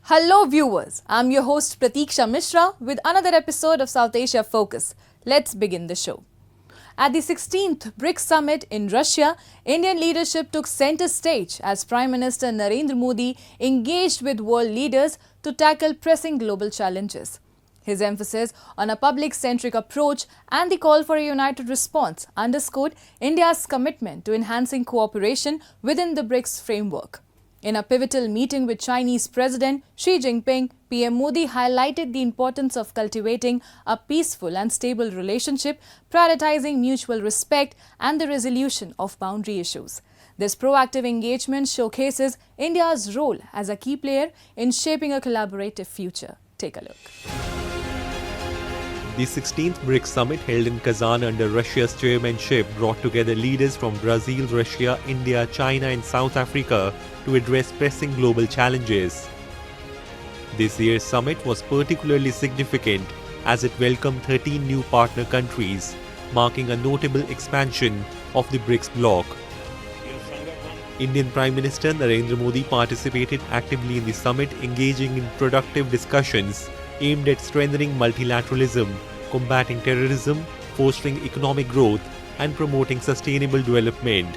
Hello viewers, I'm your host Pratiksha Mishra with another episode of South Asia Focus. Let's begin the show. At the 16th BRICS Summit in Russia, Indian leadership took center stage as Prime Minister Narendra Modi engaged with world leaders to tackle pressing global challenges. His emphasis on a public-centric approach and the call for a united response underscored India's commitment to enhancing cooperation within the BRICS framework. In a pivotal meeting with Chinese President Xi Jinping, PM Modi highlighted the importance of cultivating a peaceful and stable relationship, prioritizing mutual respect and the resolution of boundary issues. This proactive engagement showcases India's role as a key player in shaping a collaborative future. Take a look. The 16th BRICS Summit held in Kazan under Russia's chairmanship brought together leaders from Brazil, Russia, India, China and South Africa to address pressing global challenges. This year's summit was particularly significant as it welcomed 13 new partner countries, marking a notable expansion of the BRICS bloc. Indian Prime Minister Narendra Modi participated actively in the summit, engaging in productive discussions aimed at strengthening multilateralism, combating terrorism, fostering economic growth, and promoting sustainable development.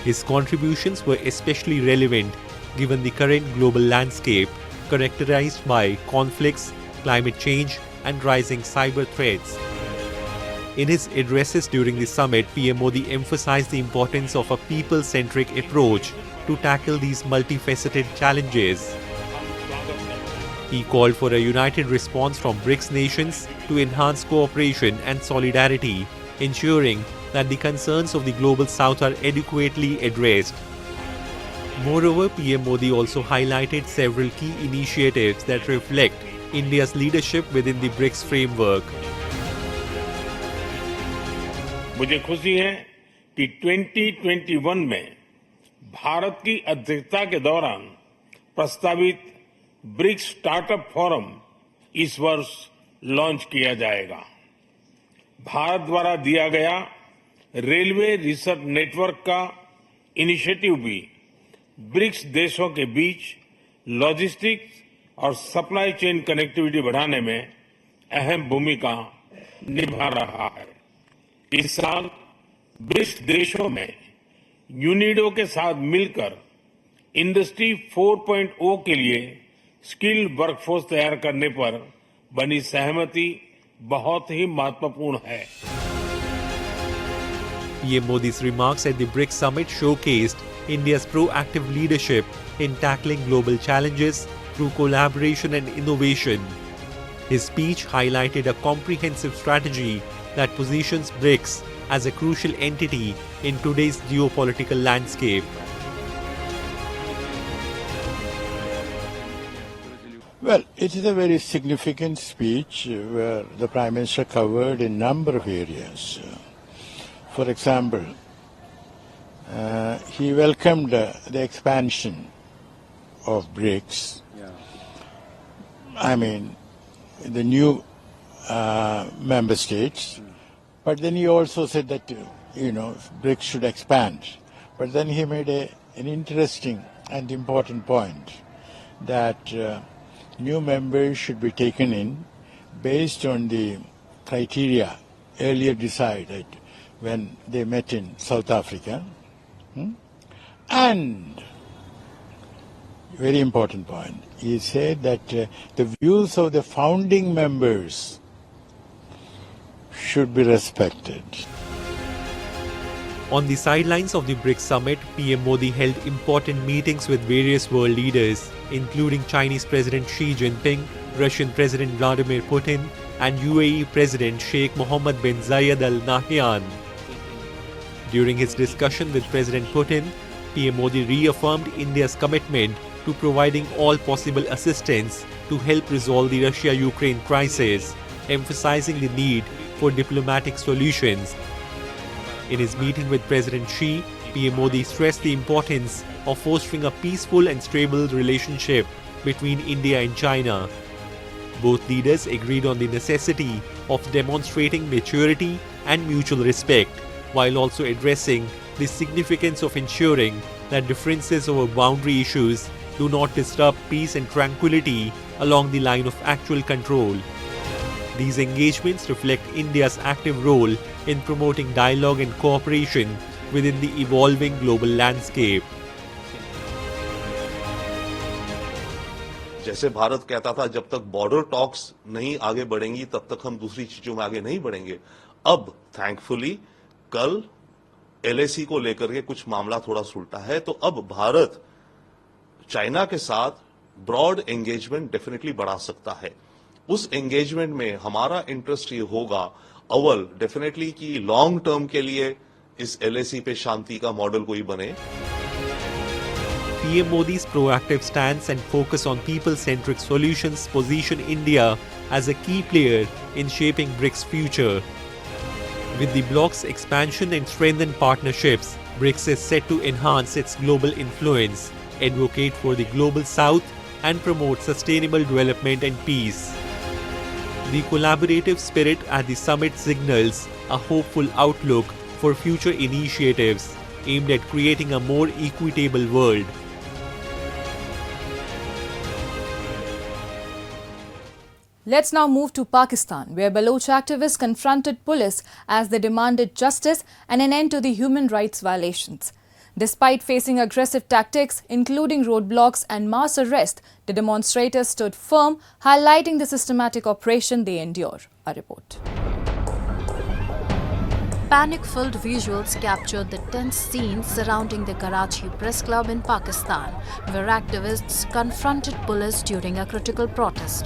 His contributions were especially relevant given the current global landscape characterized by conflicts, climate change, and rising cyber threats. In his addresses during the summit, PM Modi emphasized the importance of a people-centric approach to tackle these multifaceted challenges. He called for a united response from BRICS nations to enhance cooperation and solidarity, ensuring that the concerns of the global south are adequately addressed. Moreover, PM Modi also highlighted several key initiatives that reflect India's leadership within the BRICS framework. मुझे खुशी है कि 2021 में भारत की अध्यक्षता के दौरान प्रस्तावित ब्रिक्स स्टार्टअप फोरम इस वर्ष लॉन्च किया जाएगा। भारत द्वारा दिया गया रेलवे रिसर्च नेटवर्क का इनिशिएटिव भी ब्रिक्स देशों के बीच लॉजिस्टिक्स और सप्लाई चेन कनेक्टिविटी बढ़ाने में अहम भूमिका निभा रहा है। इस साल ब्रिक्स देशों में यूनिडो के साथ मिलकर इंडस्ट्री 4.0 के लिए स्किल्ड वर्कफोर्स तैयार करने पर बनी सहमति बहुत ही महत्वपूर्ण है। PM Modi's remarks at the BRICS summit showcased India's proactive leadership in tackling global challenges through collaboration and innovation. His speech highlighted a comprehensive strategy that positions BRICS as a crucial entity in today's geopolitical landscape. Well, it is a very significant speech where the Prime Minister covered a number of areas. For example, he welcomed the expansion of BRICS. I mean, the new member states. But then he also said that, BRICS should expand. But then he made an interesting and important point that new members should be taken in based on the criteria earlier decided when they met in South Africa. And, very important point, he said that the views of the founding members should be respected. On the sidelines of the BRICS summit, PM Modi held important meetings with various world leaders, including Chinese President Xi Jinping, Russian President Vladimir Putin, and UAE President Sheikh Mohammed bin Zayed Al Nahyan. During his discussion with President Putin, PM Modi reaffirmed India's commitment to providing all possible assistance to help resolve the Russia-Ukraine crisis, emphasizing the need for diplomatic solutions. In his meeting with President Xi, PM Modi stressed the importance of fostering a peaceful and stable relationship between India and China. Both leaders agreed on the necessity of demonstrating maturity and mutual respect, while also addressing the significance of ensuring that differences over boundary issues do not disrupt peace and tranquility along the line of actual control. These engagements reflect India's active role in promoting dialogue and cooperation within the evolving global landscape. जैसे भारत कहता था जब तक border talks नहीं आगे बढ़ेंगी तब तक हम दूसरी चीजों में आगे नहीं बढ़ेंगे, अब थैंकफुली कल एलएसी को लेकर के कुछ मामला थोड़ा सुलटा है, तो अब भारत चाइना के साथ ब्रॉड एंगेजमेंट डेफिनेटली बढ़ा सकता है। उस एंगेजमेंट में हमारा इंटरेस्ट ये होगा अव्वल डेफिनेटली कि लॉन्ग टर्म के लिए इस एलएसी पे शांति का मॉडल कोई बने। PM Modi's proactive stance and focus on people-centric solutions position India as a key player in shaping BRICS' future. With the bloc's expansion and strengthened partnerships, BRICS is set to enhance its global influence, advocate for the global south, and promote sustainable development and peace. The collaborative spirit at the summit signals a hopeful outlook for future initiatives aimed at creating a more equitable world. Let's now move to Pakistan, where Baloch activists confronted police as they demanded justice and an end to the human rights violations. Despite facing aggressive tactics, including roadblocks and mass arrest, the demonstrators stood firm, highlighting the systematic operation they endure. A report. Panic-filled visuals captured the tense scenes surrounding the Karachi Press Club in Pakistan, where activists confronted police during a critical protest.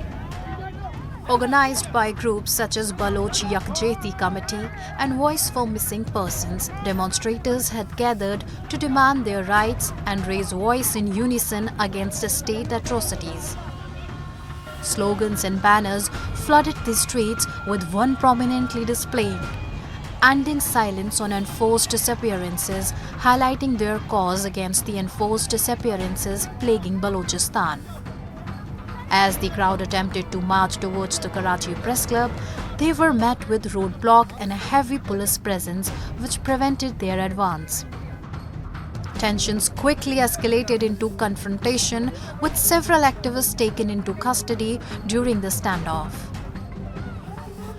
Organized by groups such as Baloch Yakjehti Committee and Voice for Missing Persons, demonstrators had gathered to demand their rights and raise voice in unison against state atrocities. Slogans and banners flooded the streets, with one prominently displaying "Ending silence on enforced disappearances," highlighting their cause against the enforced disappearances plaguing Balochistan. As the crowd attempted to march towards the Karachi Press Club, they were met with roadblock and a heavy police presence which prevented their advance. Tensions quickly escalated into confrontation, with several activists taken into custody during the standoff.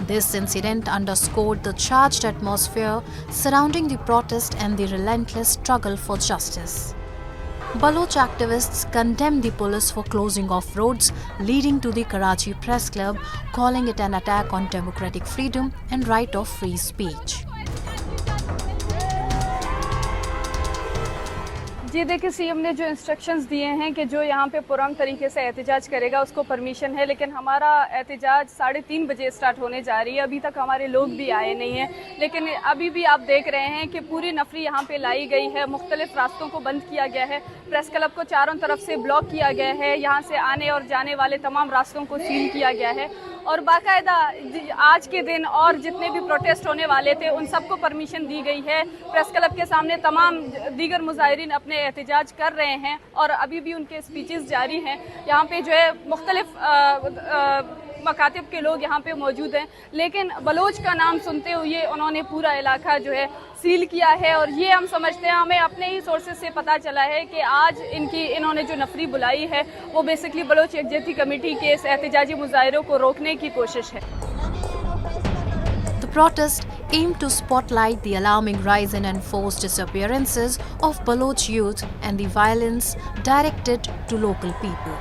This incident underscored the charged atmosphere surrounding the protest and the relentless struggle for justice. Baloch activists condemned the police for closing off roads leading to the Karachi Press Club, calling it an attack on democratic freedom and right of free speech. जी देखिए, CM ने जो instructions दिए हैं कि जो यहाँ पे पुरअमन तरीके से एहतजाज करेगा उसको परमिशन है, लेकिन हमारा एहतजाज 3:30 बजे स्टार्ट होने जा रही है। अभी तक हमारे लोग भी आए नहीं हैं, लेकिन अभी भी आप देख रहे हैं कि पूरी नफरी यहाँ पे लाई गई है। मुख्तलिफ रास्तों को बंद किया गया है, प्रेस क्लब को चारों तरफ से ब्लॉक किया गया है, यहाँ से आने और जाने वाले तमाम रास्तों को सील किया गया है और बाकायदा आज के दिन और जितने भी प्रोटेस्ट होने वाले थे उन सबको परमिशन दी गई है। प्रेस क्लब के सामने तमाम दीगर मुजाहिरीन अपने एहतजाज कर रहे हैं और अभी भी उनके स्पीचेस जारी हैं। यहाँ पे जो है मुख्तलिफ मकातिब के लोग यहाँ पे मौजूद हैं, लेकिन बलोच का नाम सुनते हुए उन्होंने पूरा इलाका जो है सील किया है और ये हम समझते हैं, हमें अपने ही सोर्सेज से पता चला है कि आज इन्होंने जो नफरी बुलाई है वो बेसिकली बलोच यकजहती कमेटी के इस एहतजाजी मुजाहिरों को रोकने की कोशिश है। The protest aimed to spotlight the alarming rise in enforced disappearances of Baloch youth and the violence directed to local people.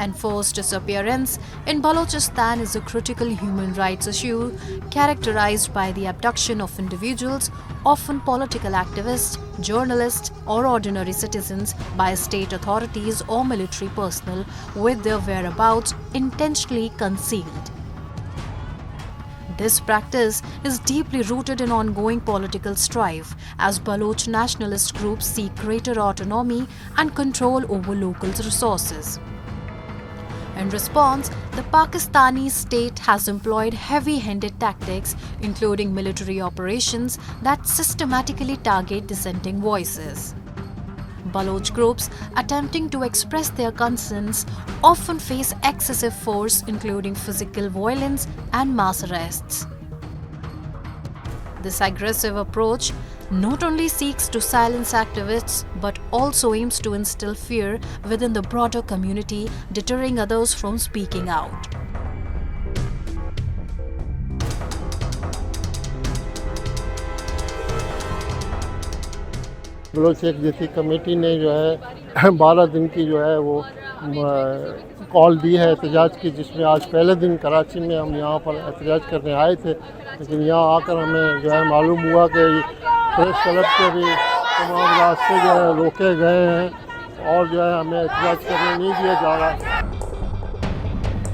Enforced disappearance in Balochistan is a critical human rights issue characterized by the abduction of individuals, often political activists, journalists, or ordinary citizens, by state authorities or military personnel, with their whereabouts intentionally concealed. This practice is deeply rooted in ongoing political strife, as Baloch nationalist groups seek greater autonomy and control over local resources. In response, the Pakistani state has employed heavy-handed tactics, including military operations that systematically target dissenting voices. Baloch groups attempting to express their concerns often face excessive force, including physical violence and mass arrests. This aggressive approach not only seeks to silence activists but also aims to instill fear within the broader community, deterring others from speaking out. Baloch जैसी committee ने जो है 12 दिन की जो है वो call दी है एहतजाज की, जिसमें आज पहले दिन कराची में हम यहाँ पर एहतजाज करने आए थे, लेकिन यहाँ आकर हमें जो है मालूम हुआ कि प्रेस क्लब के भी तमाम रास्ते जो है रोके गए हैं और जो है हमें एहतजाज करने नहीं दिया जा रहा।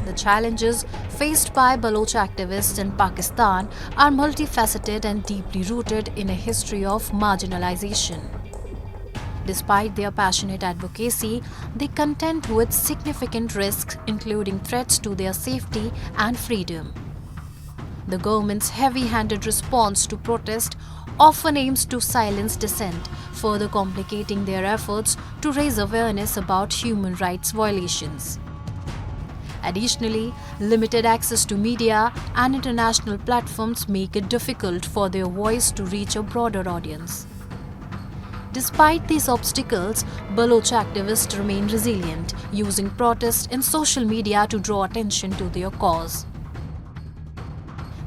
The challenges faced by Baloch activists in Pakistan are multifaceted and deeply rooted in a history of marginalization. Despite their passionate advocacy, they contend with significant risks, including threats to their safety and freedom. The government's heavy-handed response to protest often aims to silence dissent, further complicating their efforts to raise awareness about human rights violations. Additionally, limited access to media and international platforms make it difficult for their voice to reach a broader audience. Despite these obstacles, Baloch activists remain resilient, using protest and social media to draw attention to their cause.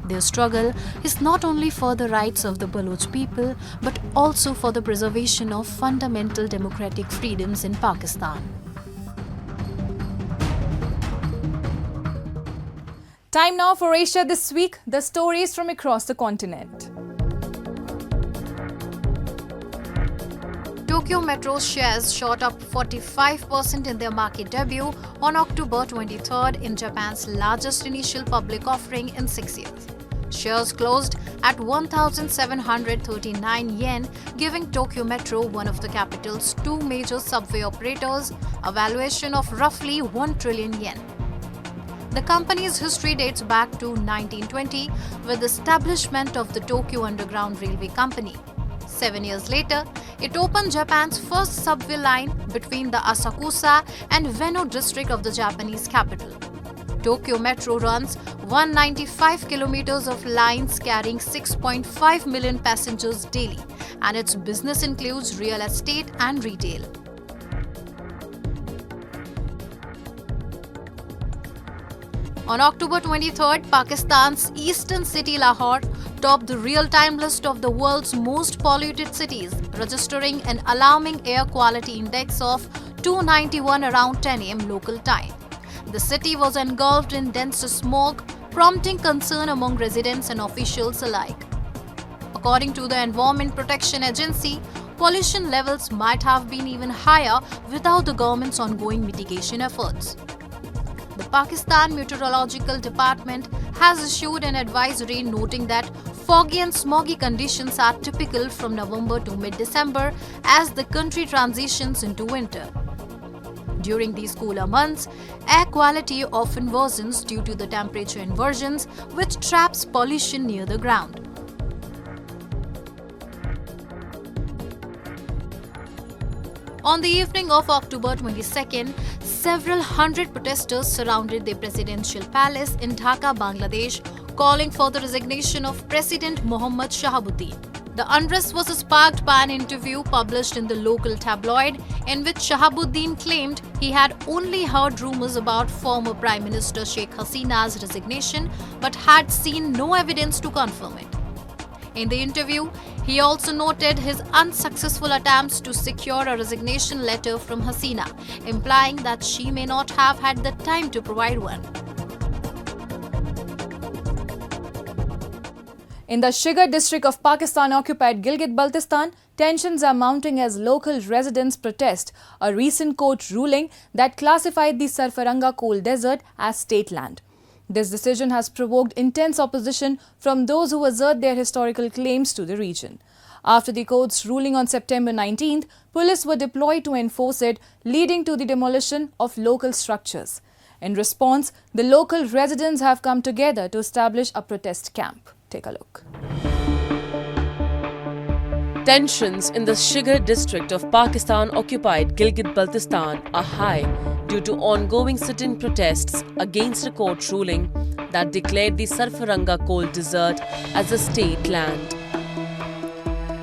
Their struggle is not only for the rights of the Baloch people, but also for the preservation of fundamental democratic freedoms in Pakistan. Time now for Asia This Week, the stories from across the continent. Tokyo Metro's shares shot up 45% in their market debut on October 23rd in Japan's largest initial public offering in 6 years. Shares closed at 1,739 yen, giving Tokyo Metro one of the capital's two major subway operators a valuation of roughly 1 trillion yen. The company's history dates back to 1920 with the establishment of the Tokyo Underground Railway Company. 7 years later, it opened Japan's first subway line between the Asakusa and Ueno district of the Japanese capital. Tokyo Metro runs 195 kilometers of lines carrying 6.5 million passengers daily, and its business includes real estate and retail. On October 23rd, Pakistan's eastern city Lahore topped the real-time list of the world's most polluted cities, registering an alarming air quality index of 291 around 10 am local time. The city was engulfed in dense smog, prompting concern among residents and officials alike. According to the Environment Protection Agency, pollution levels might have been even higher without the government's ongoing mitigation efforts. The Pakistan Meteorological Department has issued an advisory noting that foggy and smoggy conditions are typical from November to mid-December as the country transitions into winter. During these cooler months, air quality often worsens due to the temperature inversions, which traps pollution near the ground. On the evening of October 22nd, several hundred protesters surrounded the presidential palace in Dhaka, Bangladesh, calling for the resignation of President Mohammad Shahabuddin. The unrest was sparked by an interview published in the local tabloid in which Shahabuddin claimed he had only heard rumors about former Prime Minister Sheikh Hasina's resignation but had seen no evidence to confirm it. In the interview, he also noted his unsuccessful attempts to secure a resignation letter from Hasina, implying that she may not have had the time to provide one. In the Shigar district of Pakistan-occupied Gilgit-Baltistan, tensions are mounting as local residents protest a recent court ruling that classified the Sarfaranga coal desert as state land. This decision has provoked intense opposition from those who assert their historical claims to the region. After the court's ruling on September 19th, police were deployed to enforce it, leading to the demolition of local structures. In response, the local residents have come together to establish a protest camp. Take a look. Tensions in the Shigar district of Pakistan-occupied Gilgit-Baltistan are high due to ongoing sit-in protests against a court ruling that declared the Sarfaranga coal desert as a state land.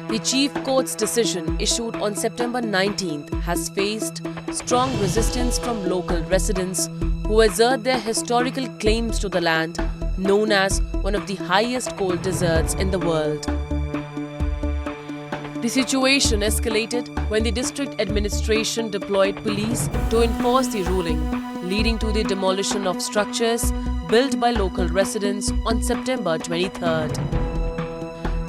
The Chief Court's decision issued on September 19th has faced strong resistance from local residents who assert their historical claims to the land, known as one of the highest coal deserts in the world. The situation escalated when the district administration deployed police to enforce the ruling, leading to the demolition of structures built by local residents on September 23rd.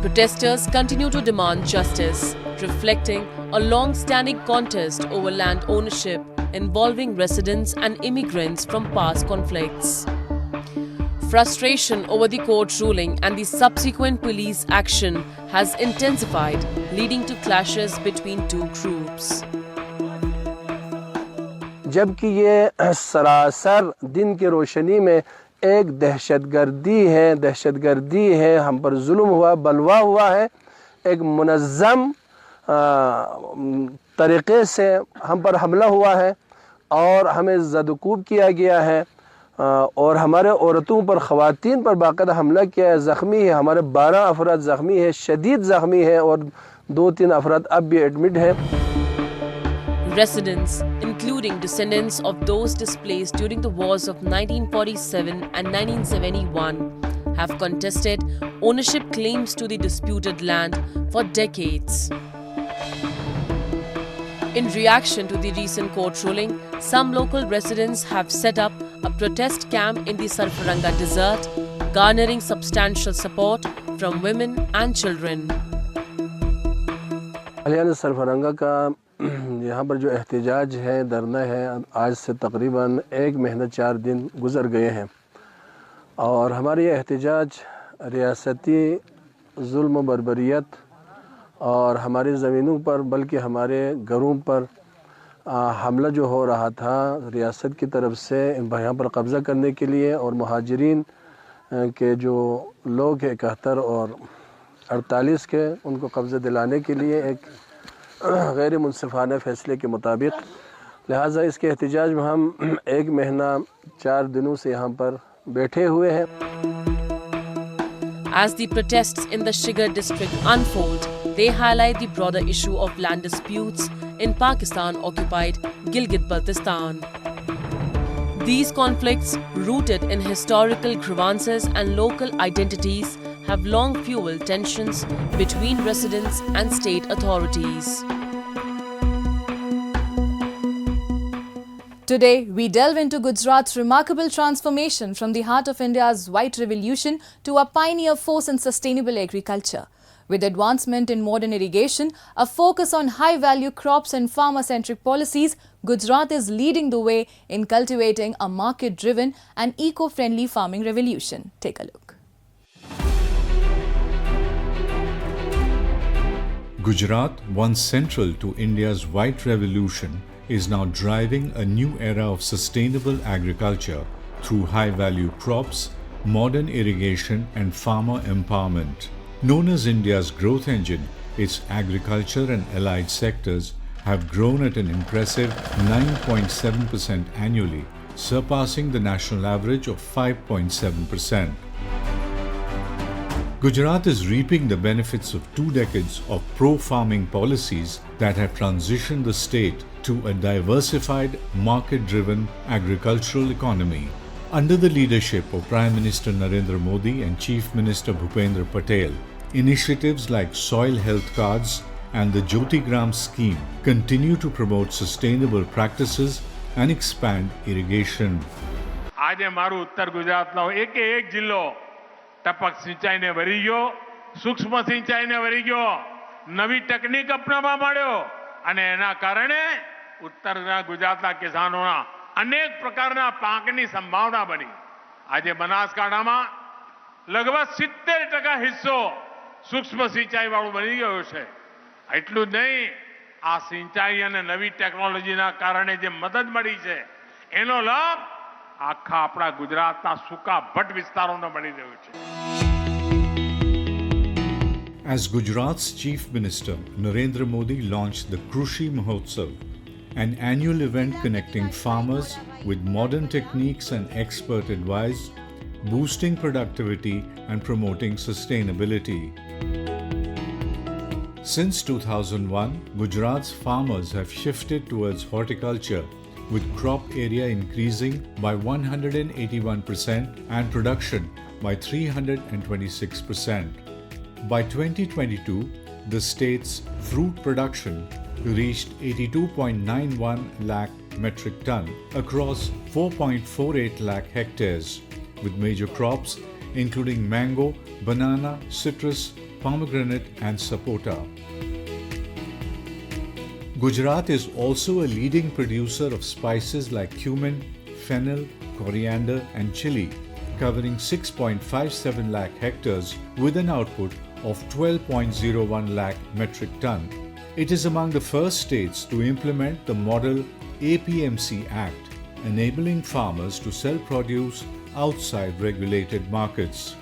Protesters continue to demand justice, reflecting a long-standing contest over land ownership involving residents and immigrants from past conflicts. Frustration over the court ruling and the subsequent police action has intensified, leading to clashes between two groups. जबकि ये सरासर दिन की रोशनी में एक दहशतगर्दी है, हम पर जुल्म हुआ, बलवा हुआ है, एक मुनज़्ज़म तरीक़े से हम पर हमला हुआ है और हमें ज़दकूब किया गया है और हमारे औरतों पर, ख़वातीन पर बाकायदा हमला किया है, ज़ख्मी है, हमारे 12 अफराद ज़ख्मी है, शदीद ज़ख्मी है और 2-3 अफराद अब भी एडमिट है. Residents, including descendants of those displaced during the wars of 1947 and 1971, have contested ownership claims to the disputed land for decades. In reaction to the recent court ruling, some local residents have set up a protest camp in the Sarfaranga Desert, garnering substantial support from women and children. सरफरंगा का यहाँ पर जो एहतजाज है, धरना है, आज से तकरीबन 1 महीना 4 दिन गुज़र गए हैं और हमारे ये एहतजाज रियासती जुल्म बर्बरियत और हमारी ज़मीनों पर, बल्कि हमारे घरों पर हमला जो हो रहा था रियासत की तरफ से यहाँ पर कब्ज़ा करने के लिए और मुहाजिरीन के जो लोग हैं 71 और 48 के, उनको कब्ज़ा दिलाने के लिए एक गैर मुनसिफाना फ़ैसले के मुताबिक, लिहाजा इसके एहतजाज में हम 1 महीना 4 दिनों से यहाँ पर बैठे हुए हैं. As the protests in the Shigar district unfold, they highlight the broader issue of land disputes in Pakistan-occupied Gilgit-Baltistan. These conflicts, rooted in historical grievances and local identities, have long fueled tensions between residents and state authorities. Today, we delve into Gujarat's remarkable transformation from the heart of India's White Revolution to a pioneer force in sustainable agriculture. With advancement in modern irrigation, a focus on high-value crops and farmer-centric policies, Gujarat is leading the way in cultivating a market-driven and eco-friendly farming revolution. Take a look. Gujarat, once central to India's White Revolution, is now driving a new era of sustainable agriculture through high-value crops, modern irrigation and farmer empowerment. Known as India's growth engine, its agriculture and allied sectors have grown at an impressive 9.7% annually, surpassing the national average of 5.7%. Gujarat is reaping the benefits of 2 decades of pro-farming policies that have transitioned the state to a diversified, market-driven agricultural economy. Under the leadership of Prime Minister Narendra Modi and Chief Minister Bhupendra Patel, initiatives like soil health cards and the Jyotigram scheme continue to promote sustainable practices and expand irrigation. आज मारू उत्तर गुजरातનો એક જિલ્લો ટપક સિંચાઈને ભરી ગયો, સૂક્ષ્મ સિંચાઈને ભરી ગયો, નવી ટેકનિક અપનાવવા માંડ્યો અને એના કારણે ઉત્તરના ગુજરાતના કિસાનોના અનેક પ્રકારના પાકની સંભાવના બની. આજે બનાસકાંઠામાં લગભગ 70% હિસ્સો સૂક્ષ્મ સિંચાઈ વાળું બની ગયો છે. એટલું જ નહીં, આ સિંચાઈ અને નવી ટેકનોલોજીના કારણે જે મદદ મળી છે એનો લાભ આખા આપણા ગુજરાતના સૂકા ભટ વિસ્તારોને મળી રહ્યો છે. As Gujarat's Chief Minister, Narendra Modi launched the Krushi Mahotsav, an annual event connecting farmers with modern techniques and expert advice, boosting productivity and promoting sustainability. Since 2001, Gujarat's farmers have shifted towards horticulture, with crop area increasing by 181% and production by 326%. By 2022, the state's fruit production reached 82.91 lakh metric ton across 4.48 lakh hectares, with major crops including mango, banana, citrus, pomegranate and sapota. Gujarat is also a leading producer of spices like cumin, fennel, coriander and chili, covering 6.57 lakh hectares with an output of 12.01 lakh metric ton. It is among the first states to implement the model APMC Act, enabling farmers to sell produce outside regulated markets.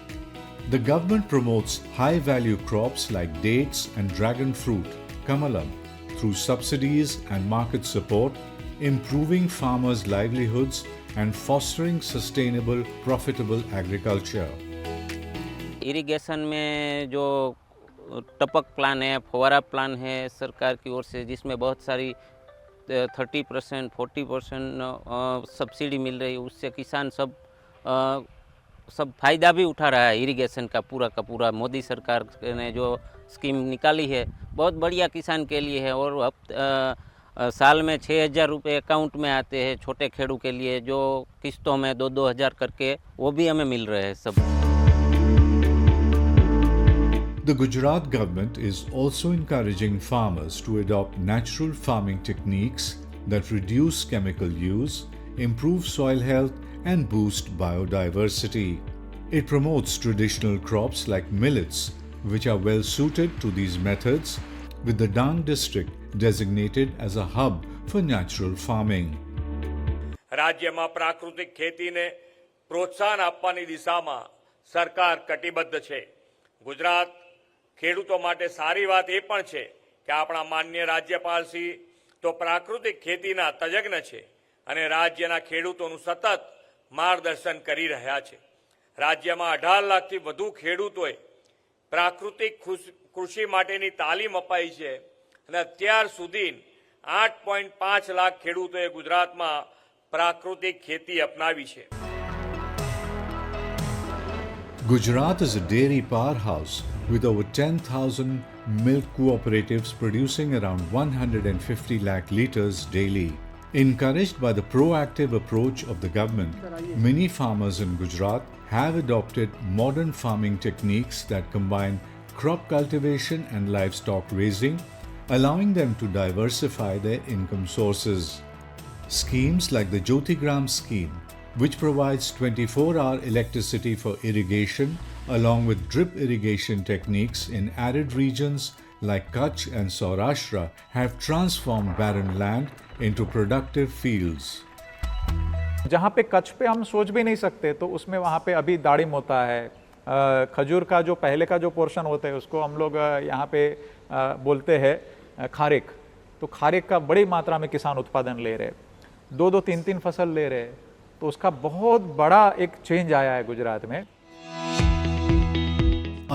The government promotes high-value crops like dates and dragon fruit, kamalam, through subsidies and market support, improving farmers' livelihoods and fostering sustainable, profitable agriculture. Irrigation में जो टपक plan है, फव्वारा plan है सरकार की ओर से, जिसमें बहुत सारी 30%, 40% सब्सिडी मिल रही है, उससे किसान सब फायदा भी उठा रहा है। इरिगेशन का पूरा मोदी सरकार ने जो स्कीम निकाली है बहुत बढ़िया किसान के लिए है, और साल में 6,000 रुपये अकाउंट में आते हैं छोटे खेड़ू के लिए, जो किस्तों में 2-2 हज़ार करके वो भी हमें मिल रहे हैं सब। The Gujarat government is also encouraging farmers to adopt natural farming techniques that reduce chemical use, improve soil health and boost biodiversity. It promotes traditional crops like millets, which are well suited to these methods, with the Dang district designated as a hub for natural farming. રાજ્યમાં પ્રાકૃતિક ખેતીને પ્રોત્સાહન આપવાની દિશામાં સરકાર કટિબદ્ધ છે. ગુજરાત ખેડૂતો માટે સારી વાત એ પણ છે કે આપણા માન્ય રાજ્યપાલ શ્રી તો પ્રાકૃતિક ખેતીના તજજ્ઞ છે અને રાજ્યના ખેડૂતોનું સતત માર્ગદર્શન કરી રહ્યા છે. રાજ્યમાં 18 લાખથી વધુ ખેડૂતોએ પ્રાકૃતિક કૃષિ માટેની તાલીમ અપાઈ છે અને અત્યાર સુધી 8.5 લાખ ખેડૂતોએ ગુજરાતમાં પ્રાકૃતિક ખેતી અપનાવી છે. Gujarat is a dairy powerhouse with over 10,000 milk cooperatives producing around 150 lakh litres daily. Encouraged by the proactive approach of the government, many farmers in Gujarat have adopted modern farming techniques that combine crop cultivation and livestock raising, allowing them to diversify their income sources. Schemes like the Jyotigram scheme, which provides 24-hour electricity for irrigation, along with drip irrigation techniques in arid regions like Kutch and Saurashtra, have transformed barren land into productive fields. जहाँ पे कच्छ पे हम सोच भी नहीं सकते, तो उसमें वहाँ पे अभी दाड़िम होता है, खजूर का जो पहले का जो पोर्शन होता है उसको हम लोग यहाँ पे बोलते हैं खारिक, तो खारिक का बड़ी मात्रा में किसान उत्पादन ले रहे, 2-2, 3-3 फसल ले रहे, तो उसका बहुत बड़ा एक चेंज आया है गुजरात में.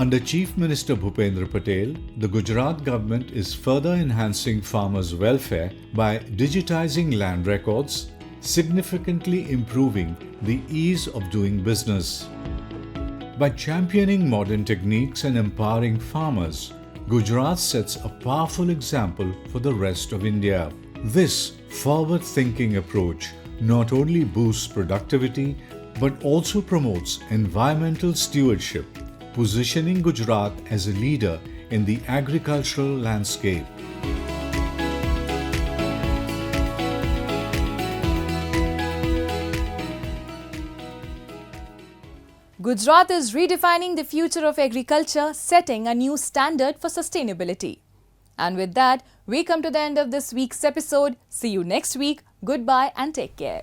Under Chief Minister Bhupendra Patel, the Gujarat government is further enhancing farmers' welfare by digitizing land records, significantly improving the ease of doing business. By championing modern techniques and empowering farmers, Gujarat sets a powerful example for the rest of India. This forward-thinking approach not only boosts productivity but also promotes environmental stewardship, positioning Gujarat as a leader in the agricultural landscape. Gujarat is redefining the future of agriculture, setting a new standard for sustainability. And with that, we come to the end of this week's episode. See you next week. Goodbye and take care.